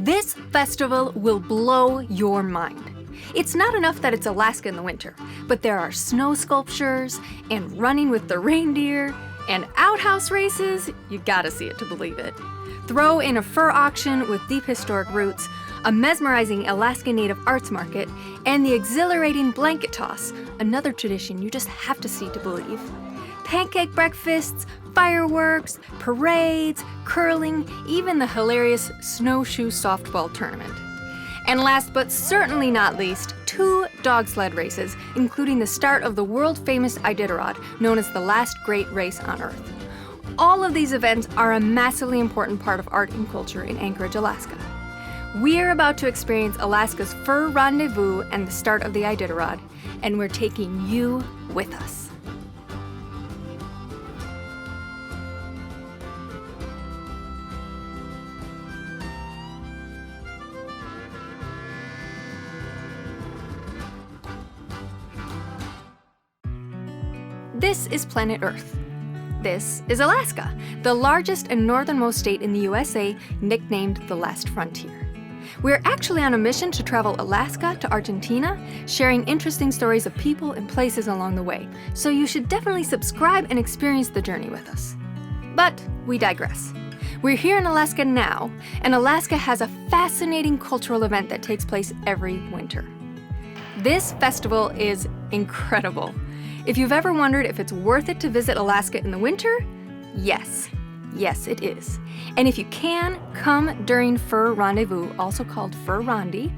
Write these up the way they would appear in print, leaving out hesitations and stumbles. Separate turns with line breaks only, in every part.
This festival will blow your mind. It's not enough that it's Alaska in the winter, but there are snow sculptures and running with the reindeer and outhouse races. You gotta see it to believe it. Throw in a fur auction with deep historic roots, a mesmerizing Alaska Native arts market, and the exhilarating blanket toss, another tradition you just have to see to believe. Pancake breakfasts, fireworks, parades, curling, even the hilarious Snowshoe Softball tournament. And last but certainly not least, 2 dog sled races, including the start of the world-famous Iditarod, known as the last great race on Earth. All of these events are a massively important part of art and culture in Anchorage, Alaska. We're about to experience Alaska's fur rendezvous and the start of the Iditarod, and we're taking you with us. This is planet Earth. This is Alaska, the largest and northernmost state in the USA, nicknamed the Last Frontier. We're actually on a mission to travel Alaska to Argentina, sharing interesting stories of people and places along the way, so you should definitely subscribe and experience the journey with us. But we digress. We're here in Alaska now, and Alaska has a fascinating cultural event that takes place every winter. This festival is incredible. If you've ever wondered if it's worth it to visit Alaska in the winter, yes. Yes, it is. And if you can, come during Fur Rendezvous, also called Fur Rondy,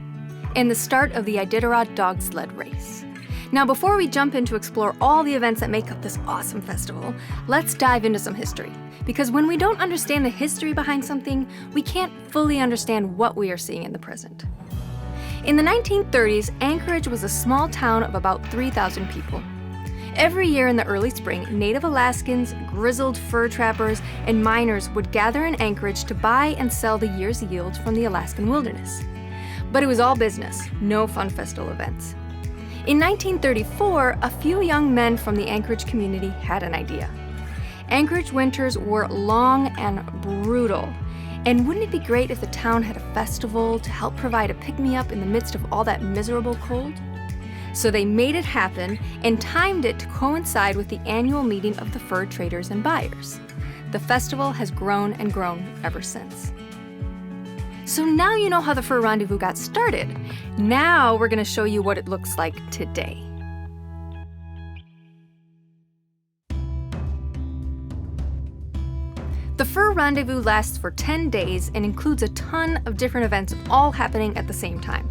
and the start of the Iditarod Dog Sled Race. Now, before we jump in to explore all the events that make up this awesome festival, let's dive into some history. Because when we don't understand the history behind something, we can't fully understand what we are seeing in the present. In the 1930s, Anchorage was a small town of about 3,000 people. Every year in the early spring, Native Alaskans, grizzled fur trappers, and miners would gather in Anchorage to buy and sell the year's yield from the Alaskan wilderness. But it was all business, no fun festival events. In 1934, a few young men from the Anchorage community had an idea. Anchorage winters were long and brutal, and wouldn't it be great if the town had a festival to help provide a pick-me-up in the midst of all that miserable cold? So they made it happen and timed it to coincide with the annual meeting of the fur traders and buyers. The festival has grown and grown ever since. So now you know how the Fur Rendezvous got started. Now we're going to show you what it looks like today. The Fur Rendezvous lasts for 10 days and includes a ton of different events all happening at the same time.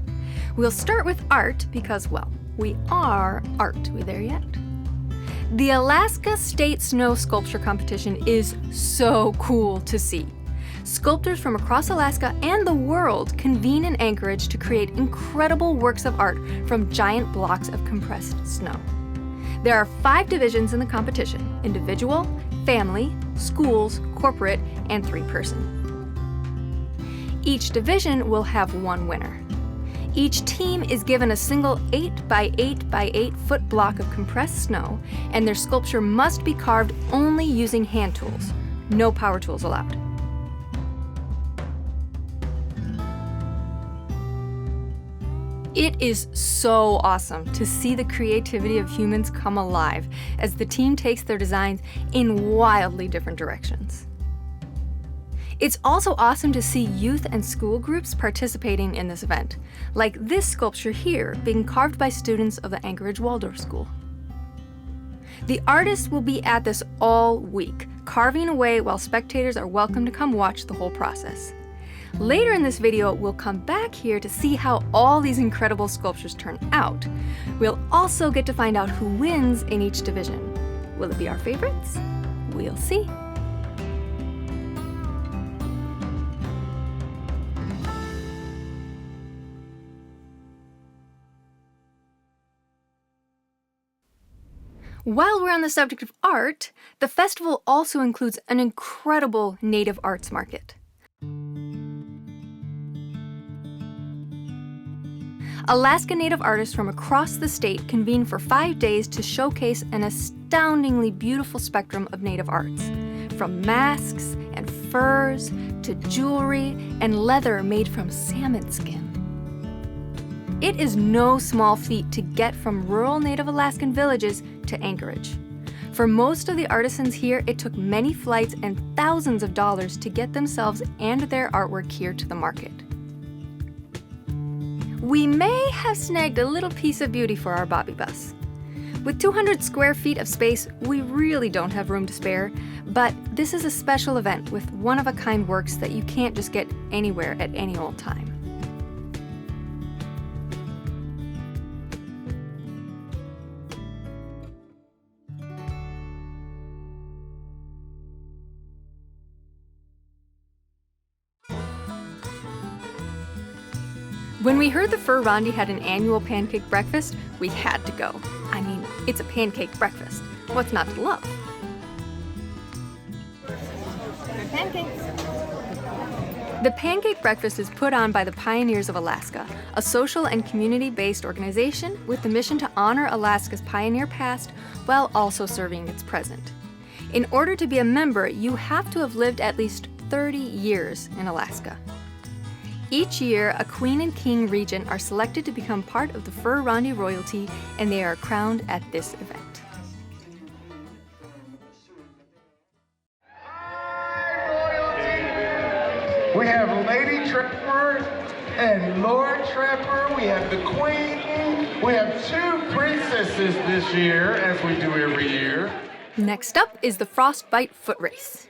We'll start with art because, well, we are art. We there yet? The Alaska State Snow Sculpture Competition is so cool to see. Sculptors from across Alaska and the world convene in Anchorage to create incredible works of art from giant blocks of compressed snow. There are 5 divisions in the competition: individual, family, schools, corporate, and 3-person. Each division will have 1 winner. Each team is given a single 8 by 8 by 8 foot block of compressed snow, and their sculpture must be carved only using hand tools. No power tools allowed. It is so awesome to see the creativity of humans come alive as the team takes their designs in wildly different directions. It's also awesome to see youth and school groups participating in this event, like this sculpture here being carved by students of the Anchorage Waldorf School. The artists will be at this all week, carving away while spectators are welcome to come watch the whole process. Later in this video, we'll come back here to see how all these incredible sculptures turn out. We'll also get to find out who wins in each division. Will it be our favorites? We'll see. While we're on the subject of art, the festival also includes an incredible native arts market. Alaska Native artists from across the state convene for 5 days to showcase an astoundingly beautiful spectrum of native arts, from masks and furs to jewelry and leather made from salmon skin. It is no small feat to get from rural Native Alaskan villages to Anchorage. For most of the artisans here, it took many flights and thousands of dollars to get themselves and their artwork here to the market. We may have snagged a little piece of beauty for our Bobby Bus. With 200 square feet of space, we really don't have room to spare, but this is a special event with one-of-a-kind works that you can't just get anywhere at any old time. When we heard the Fur Rondy had an annual pancake breakfast, we had to go. I mean, it's a pancake breakfast. What's not to love? Pancakes. The Pancake Breakfast is put on by the Pioneers of Alaska, a social and community-based organization with the mission to honor Alaska's pioneer past while also serving its present. In order to be a member, you have to have lived at least 30 years in Alaska. Each year, a queen and king regent are selected to become part of the Fur Rondy royalty, and they are crowned at this event.
We have Lady Trapper and Lord Trapper. We have the Queen. We have 2 princesses this year, as we do every year.
Next up is the Frostbite Footrace.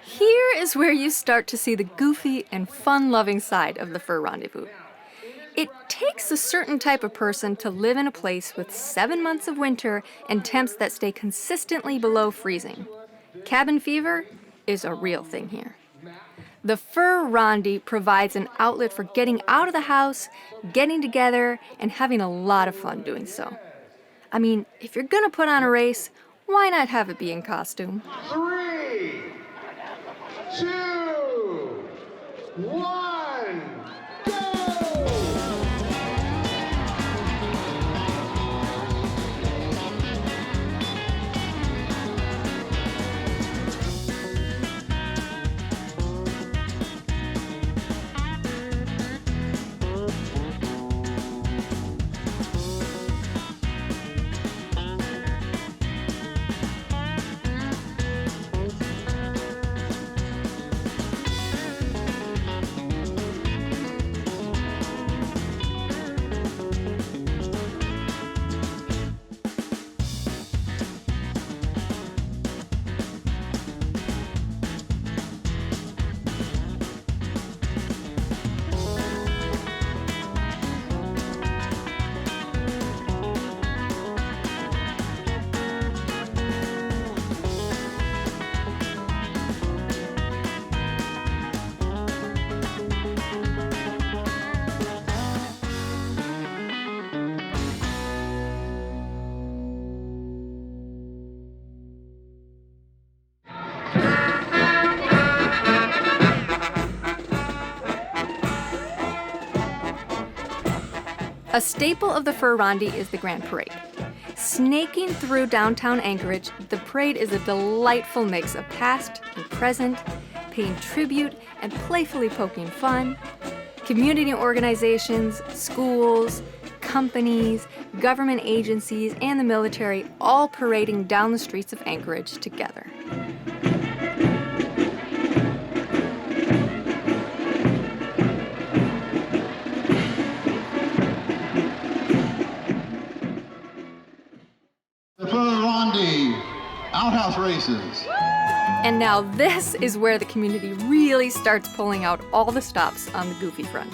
Here is where you start to see the goofy and fun-loving side of the Fur Rendezvous. It takes a certain type of person to live in a place with 7 months of winter and temps that stay consistently below freezing. Cabin fever is a real thing here. The Fur Rondy provides an outlet for getting out of the house, getting together, and having a lot of fun doing so. I mean, if you're gonna put on a race, why not have it be in costume?
3, 2, 1, go!
A staple of the Fur Rondy is the Grand Parade. Snaking through downtown Anchorage, the parade is a delightful mix of past and present, paying tribute and playfully poking fun. Community organizations, schools, companies, government agencies, and the military all parading down the streets of Anchorage together.
Outhouse races.
And now this is where the community really starts pulling out all the stops on the goofy front.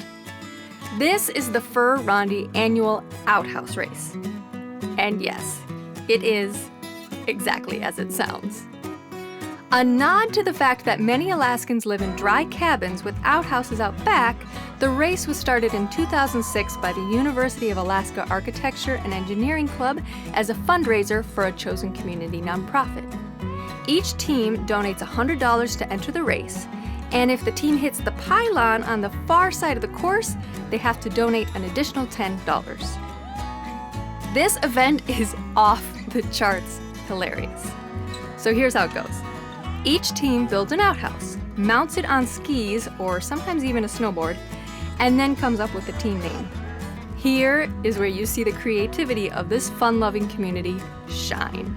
This is the Fur Rondy annual Outhouse race. And yes, it is exactly as it sounds. A nod to the fact that many Alaskans live in dry cabins with outhouses out back, the race was started in 2006 by the University of Alaska Architecture and Engineering Club as a fundraiser for a chosen community nonprofit. Each team donates $100 to enter the race, and if the team hits the pylon on the far side of the course, they have to donate an additional $10. This event is off the charts hilarious. So here's how it goes. Each team builds an outhouse, mounts it on skis or sometimes even a snowboard, and then comes up with the team name. Here is where you see the creativity of this fun-loving community shine.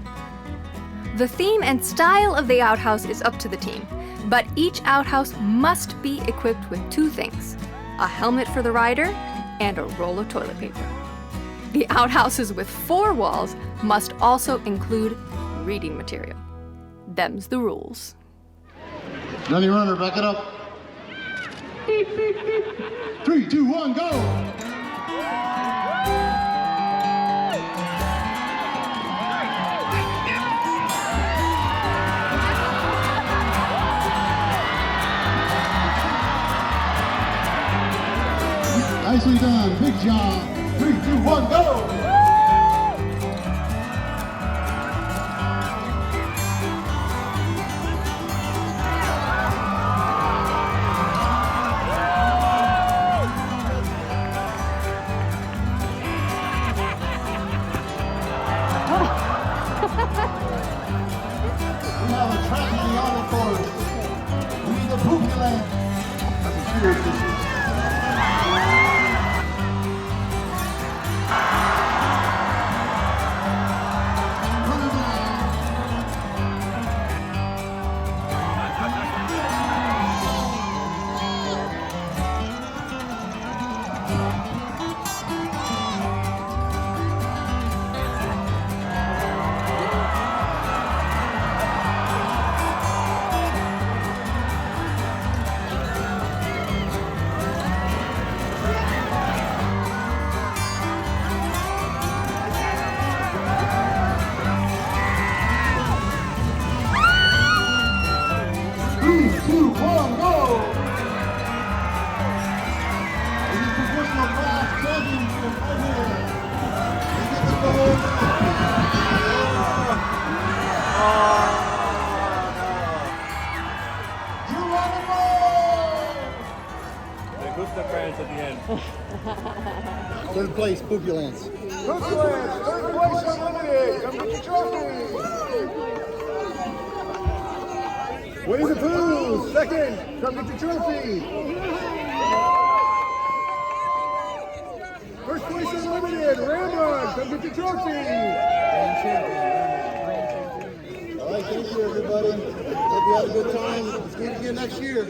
The theme and style of the outhouse is up to the team, but each outhouse must be equipped with two things: a helmet for the rider and a roll of toilet paper. The outhouses with 4 walls must also include reading material. Them's the rules.
Ready, runner, back it up. 3, 2, 1, go! Nicely done, big job. 3, 2, 1, go! We have a tragedy on the course. We need a poopy land. That's a serious issue. Third place, Poopy Lance.
Poopy Lance, third place unlimited. Come get your trophy. Winnie the Pooh, second. Come get your trophy. First place unlimited. Ramrod, come get your trophy.
All right, thank you, everybody. Hope you had a good time. Let's do it again next year.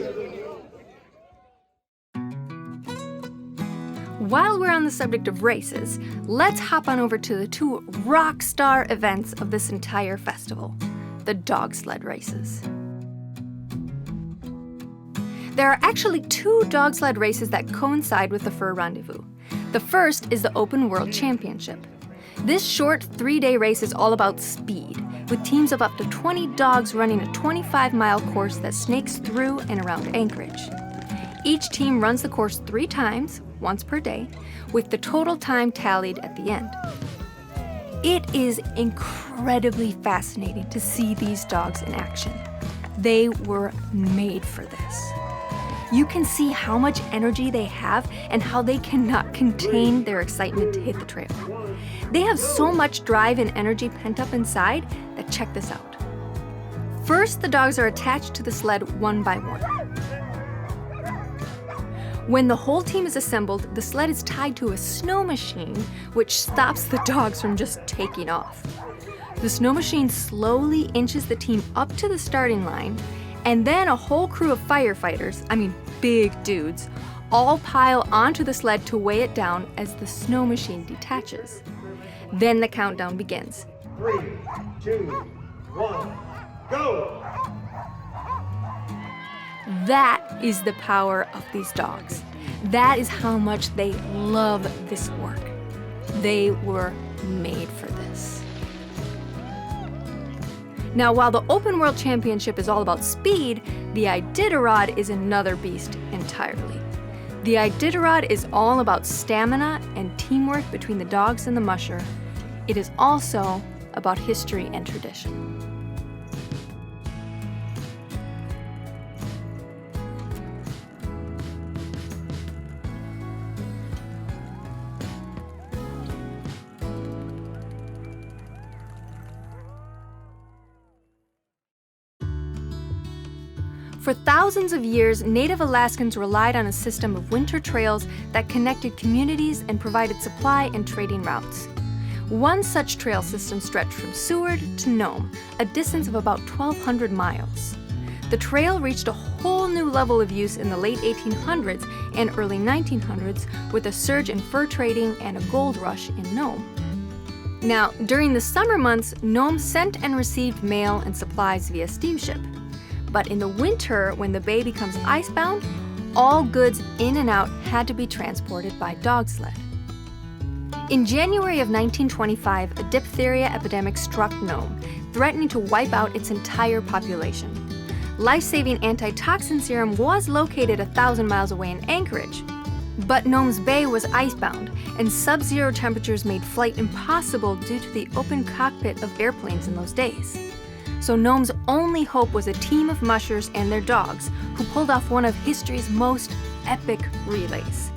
While we're on the subject of races, let's hop on over to the 2 rock star events of this entire festival, the dog sled races. There are actually 2 dog sled races that coincide with the Fur Rendezvous. The first is the Open World Championship. This short 3-day race is all about speed, with teams of up to 20 dogs running a 25-mile course that snakes through and around Anchorage. Each team runs the course 3 times, once per day, with the total time tallied at the end. It is incredibly fascinating to see these dogs in action. They were made for this. You can see how much energy they have and how they cannot contain their excitement to hit the trail. They have so much drive and energy pent up inside that check this out. First, the dogs are attached to the sled one by one. When the whole team is assembled, the sled is tied to a snow machine, which stops the dogs from just taking off. The snow machine slowly inches the team up to the starting line, and then a whole crew of firefighters, big dudes, all pile onto the sled to weigh it down as the snow machine detaches. Then the countdown begins.
3, 2, 1, go!
That is the power of these dogs. That is how much they love this work. They were made for this. Now, while the Open World Championship is all about speed, the Iditarod is another beast entirely. The Iditarod is all about stamina and teamwork between the dogs and the musher. It is also about history and tradition. For For thousands of years, Native Alaskans relied on a system of winter trails that connected communities and provided supply and trading routes. One such trail system stretched from Seward to Nome, a distance of about 1,200 miles. The trail reached a whole new level of use in the late 1800s and early 1900s with a surge in fur trading and a gold rush in Nome. Now, during the summer months, Nome sent and received mail and supplies via steamship. But in the winter, when the bay becomes icebound, all goods in and out had to be transported by dog sled. In January of 1925, a diphtheria epidemic struck Nome, threatening to wipe out its entire population. Life-saving antitoxin serum was located 1,000 miles away in Anchorage. But Nome's bay was icebound, and sub-zero temperatures made flight impossible due to the open cockpit of airplanes in those days. So Nome's only hope was a team of mushers and their dogs who pulled off one of history's most epic relays.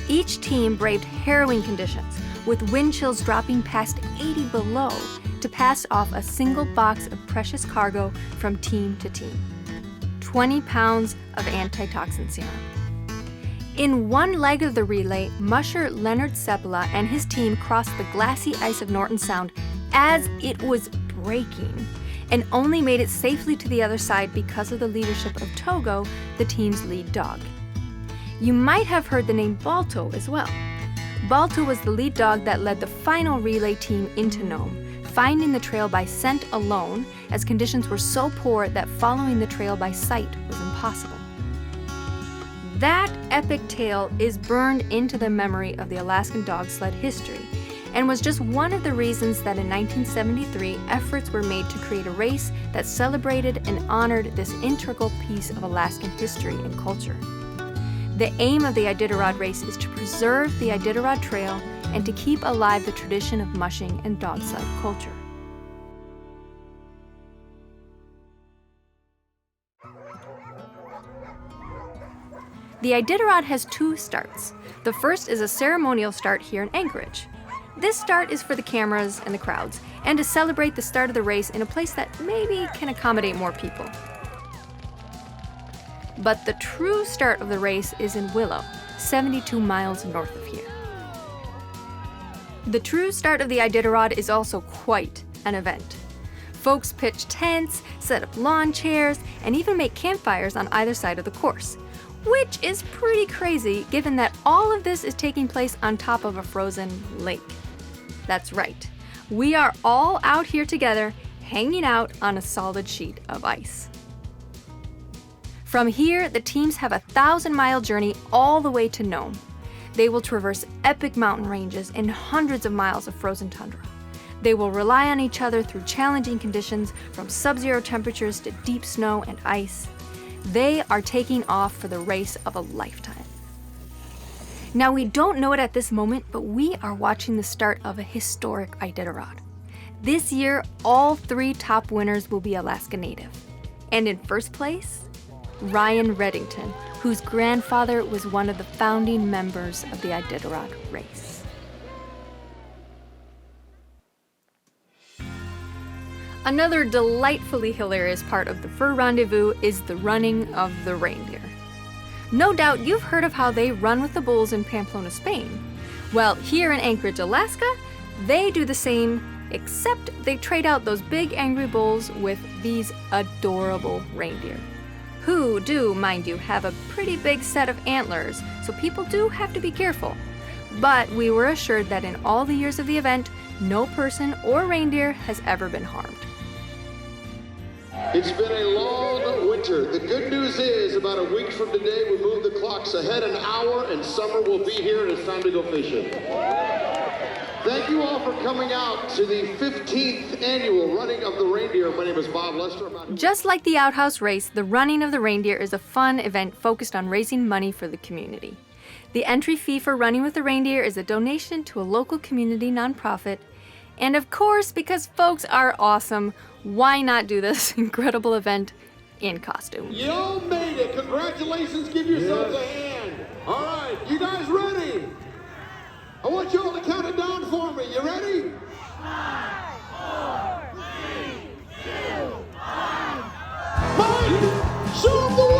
Each team braved harrowing conditions, with wind chills dropping past 80 below to pass off a single box of precious cargo from team to team. 20 pounds of antitoxin serum. In one leg of the relay, musher Leonard Seppala and his team crossed the glassy ice of Norton Sound as it was breaking, and only made it safely to the other side because of the leadership of Togo, the team's lead dog. You might have heard the name Balto as well. Balto was the lead dog that led the final relay team into Nome, finding the trail by scent alone, as conditions were so poor that following the trail by sight was impossible. That epic tale is burned into the memory of the Alaskan dog sled history, and was just one of the reasons that in 1973 efforts were made to create a race that celebrated and honored this integral piece of Alaskan history and culture. The aim of the Iditarod race is to preserve the Iditarod Trail and to keep alive the tradition of mushing and dog sled culture. The Iditarod has two starts. The first is a ceremonial start here in Anchorage. This start is for the cameras and the crowds, and to celebrate the start of the race in a place that maybe can accommodate more people. But the true start of the race is in Willow, 72 miles north of here. The true start of the Iditarod is also quite an event. Folks pitch tents, set up lawn chairs, and even make campfires on either side of the course, which is pretty crazy given that all of this is taking place on top of a frozen lake. That's right, we are all out here together, hanging out on a solid sheet of ice. From here, the teams have a 1,000-mile journey all the way to Nome. They will traverse epic mountain ranges and hundreds of miles of frozen tundra. They will rely on each other through challenging conditions, from sub-zero temperatures to deep snow and ice. They are taking off for the race of a lifetime. Now, we don't know it at this moment, but we are watching the start of a historic Iditarod. This year, all 3 top winners will be Alaska Native. And in first place, Ryan Reddington, whose grandfather was one of the founding members of the Iditarod race. Another delightfully hilarious part of the Fur Rendezvous is the running of the reindeer. No doubt you've heard of how they run with the bulls in Pamplona, Spain. Well, here in Anchorage, Alaska, they do the same, except they trade out those big angry bulls with these adorable reindeer, who do, mind you, have a pretty big set of antlers, so people do have to be careful. But we were assured that in all the years of the event, no person or reindeer has ever been harmed.
It's been a long winter. The good news is, about a week from today, we move the clocks ahead an hour, and summer will be here, and it's time to go fishing. Thank you all for coming out to the 15th annual Running of the Reindeer. My name is Bob Lester.
Just like the Outhouse race, the Running of the Reindeer is a fun event focused on raising money for the community. The entry fee for Running with the Reindeer is a donation to a local community nonprofit. And of course, because folks are awesome, why not do this incredible event in costume?
You all made it. Congratulations. Give yourselves a hand. All right, you guys ready? I want you all to count it down for me. You ready? 5, 4, 3, 2, 1. Mike, show them the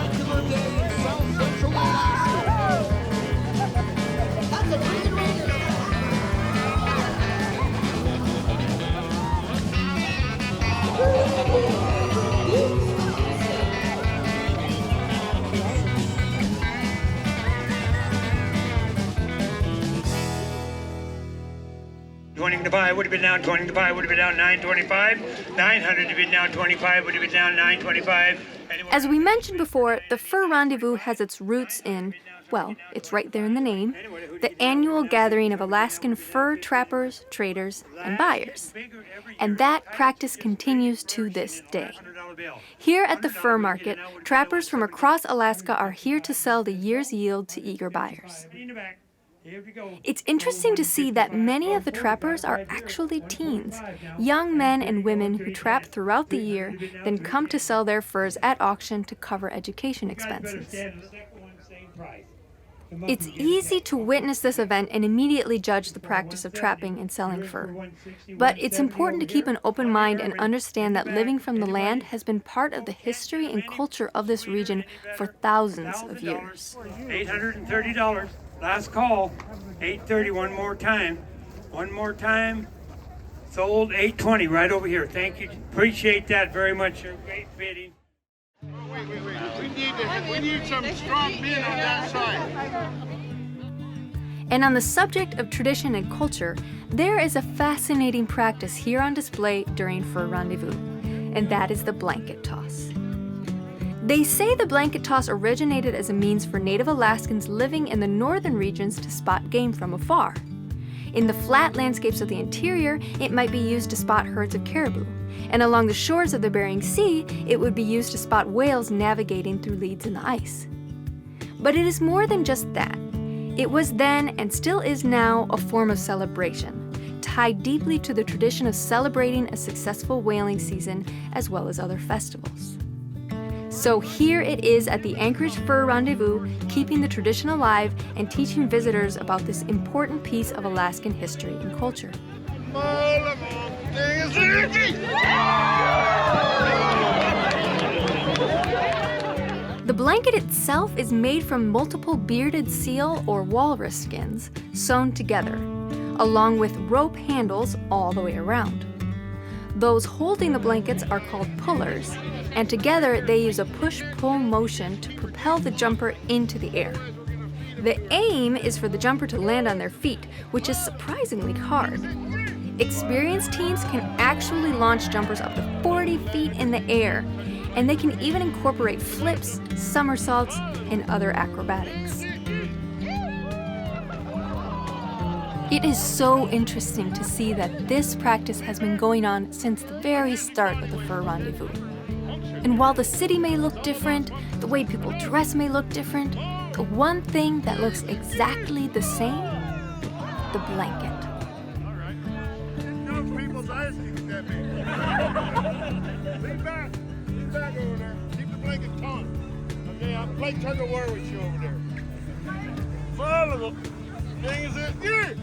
spectacular day in South Central Alaska. That's a freaking Reindeer.
$20 to buy would have been down, $20 to buy would have been down, $9.25. $900 to be down, $25 would have been down, $9.25.
As we mentioned before, the Fur Rendezvous has its roots in, well, it's right there in the name, the annual gathering of Alaskan fur trappers, traders, and buyers. And that practice continues to this day. Here at the fur market, trappers from across Alaska are here to sell the year's yield to eager buyers. It's interesting to see that many of the trappers are actually teens, young men and women who trap throughout the year, then come to sell their furs at auction to cover education expenses. It's easy to witness this event and immediately judge the practice of trapping and selling fur. But it's important to keep an open mind and understand that living from the land has been part of the history and culture of this region for thousands of years.
$830. Last call. $830. One more time. One more time. Sold $820 right over here. Thank you. Appreciate that very much. Great bidding.
Wait. We need some strong men on that side.
And on the subject of tradition and culture, there is a fascinating practice here on display during Fur Rendezvous, and that is the blanket toss. They say the blanket toss originated as a means for Native Alaskans living in the northern regions to spot game from afar. In the flat landscapes of the interior, it might be used to spot herds of caribou. And along the shores of the Bering Sea, it would be used to spot whales navigating through leads in the ice. But it is more than just that. It was then, and still is now, a form of celebration, tied deeply to the tradition of celebrating a successful whaling season as well as other festivals. So here it is at the Anchorage Fur Rendezvous, keeping the tradition alive and teaching visitors about this important piece of Alaskan history and culture. The blanket itself is made from multiple bearded seal or walrus skins sewn together, along with rope handles all the way around. Those holding the blankets are called pullers, and together they use a push-pull motion to propel the jumper into the air. The aim is for the jumper to land on their feet, which is surprisingly hard. Experienced teams can actually launch jumpers up to 40 feet in the air, and they can even incorporate flips, somersaults, and other acrobatics. It is so interesting to see that this practice has been going on since the very start of the Fur Rendezvous. And while the city may look different, the way people dress may look different, the one thing that looks exactly the same, the blanket.
People's eyes can that big. Lean back over there. Keep the blanket taut. Okay, I'm playing tug of war with you over there. Follow the thing is it. Yeah.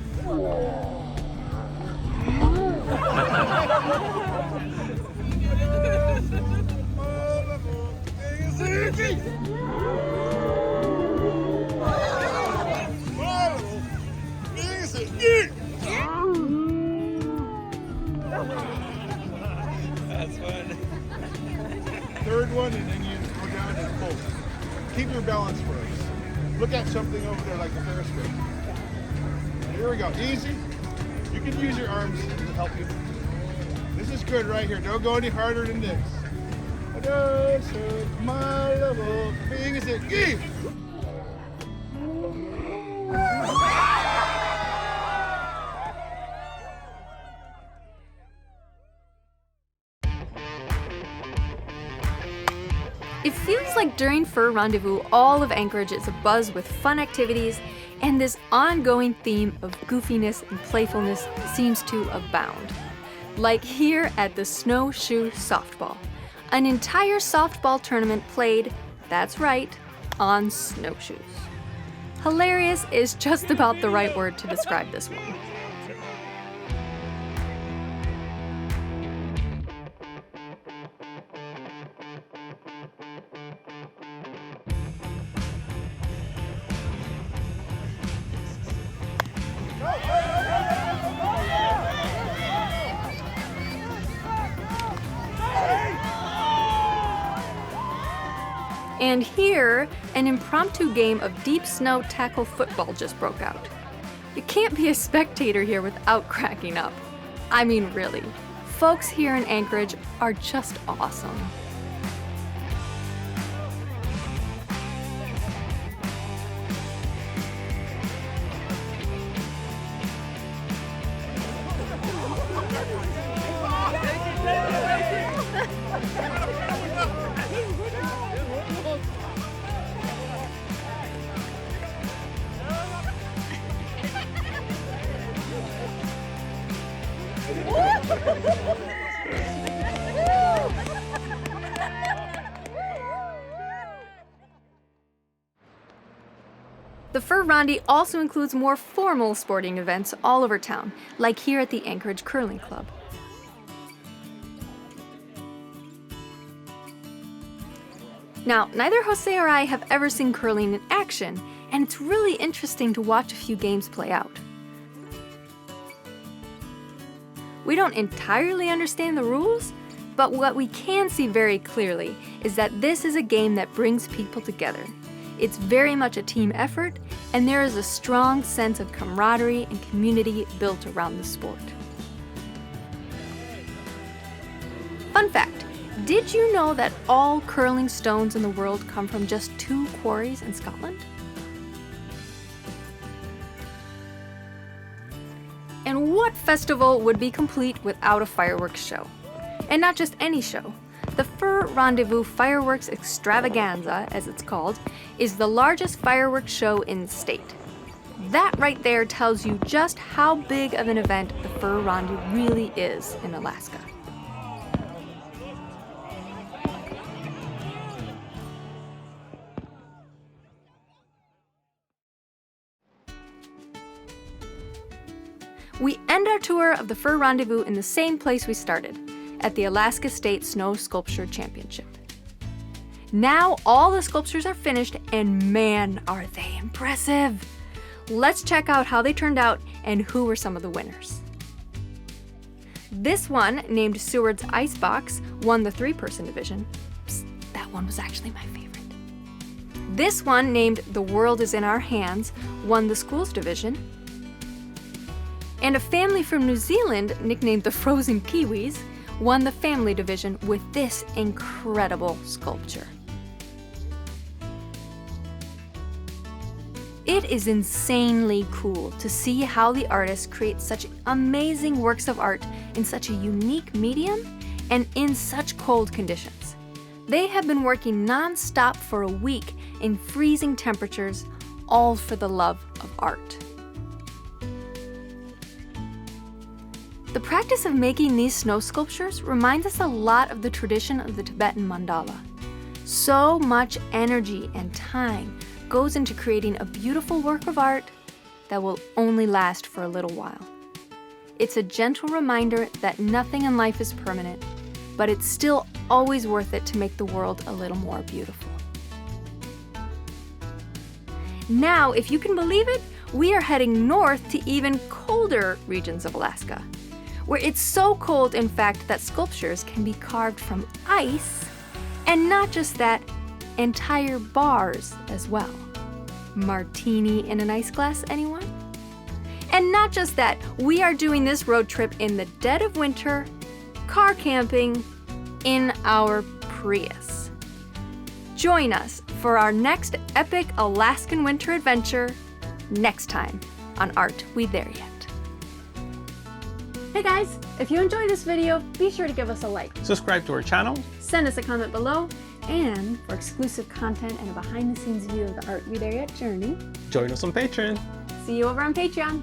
That's fun.
Third one, and then you go down and pull. Keep your balance first. Look at something over there like a Ferris wheel. Here we go. Easy. You can use your arms to help you. This is good right here. Don't go any harder than this. My level thing is it. Give.
It feels like during Fur Rendezvous, all of Anchorage is abuzz with fun activities, and this ongoing theme of goofiness and playfulness seems to abound. Like here at the Snowshoe Softball, an entire softball tournament played, that's right, on snowshoes. Hilarious is just about the right word to describe this one. And here, an impromptu game of deep snow tackle football just broke out. You can't be a spectator here without cracking up. I mean, really. Folks here in Anchorage are just awesome. The Fur Rondy also includes more formal sporting events all over town, like here at the Anchorage Curling Club. Now, neither Jose or I have ever seen curling in action, and it's really interesting to watch a few games play out. We don't entirely understand the rules, but what we can see very clearly is that this is a game that brings people together. It's very much a team effort, and there is a strong sense of camaraderie and community built around the sport. Fun fact, did you know that all curling stones in the world come from just 2 quarries in Scotland? And what festival would be complete without a fireworks show? And not just any show. The Fur Rendezvous Fireworks Extravaganza, as it's called, is the largest fireworks show in the state. That right there tells you just how big of an event the Fur Rondy really is in Alaska. We end our tour of the Fur Rendezvous in the same place we started, at the Alaska State Snow Sculpture Championship. Now all the sculptures are finished, and man, are they impressive! Let's check out how they turned out and who were some of the winners. This one, named Seward's Icebox, won the 3-person division. Psst, that one was actually my favorite. This one, named The World Is in Our Hands, won the schools division. And a family from New Zealand, nicknamed the Frozen Kiwis, won the family division with this incredible sculpture. It is insanely cool to see how the artists create such amazing works of art in such a unique medium and in such cold conditions. They have been working non-stop for a week in freezing temperatures, all for the love of art. The practice of making these snow sculptures reminds us a lot of the tradition of the Tibetan mandala. So much energy and time goes into creating a beautiful work of art that will only last for a little while. It's a gentle reminder that nothing in life is permanent, but it's still always worth it to make the world a little more beautiful. Now, if you can believe it, we are heading north to even colder regions of Alaska, where it's so cold, in fact, that sculptures can be carved from ice, and not just that, entire bars as well. Martini in an ice glass, anyone? And not just that, we are doing this road trip in the dead of winter, car camping, in our Prius. Join us for our next epic Alaskan winter adventure next time on Aren't We There Yet? Hey guys, if you enjoyed this video, be sure to give us a like.
Subscribe to our channel.
Send us a comment below. And for exclusive content and a behind-the-scenes view of the Aren't We There Yet journey,
Join us on Patreon.
see you over on Patreon.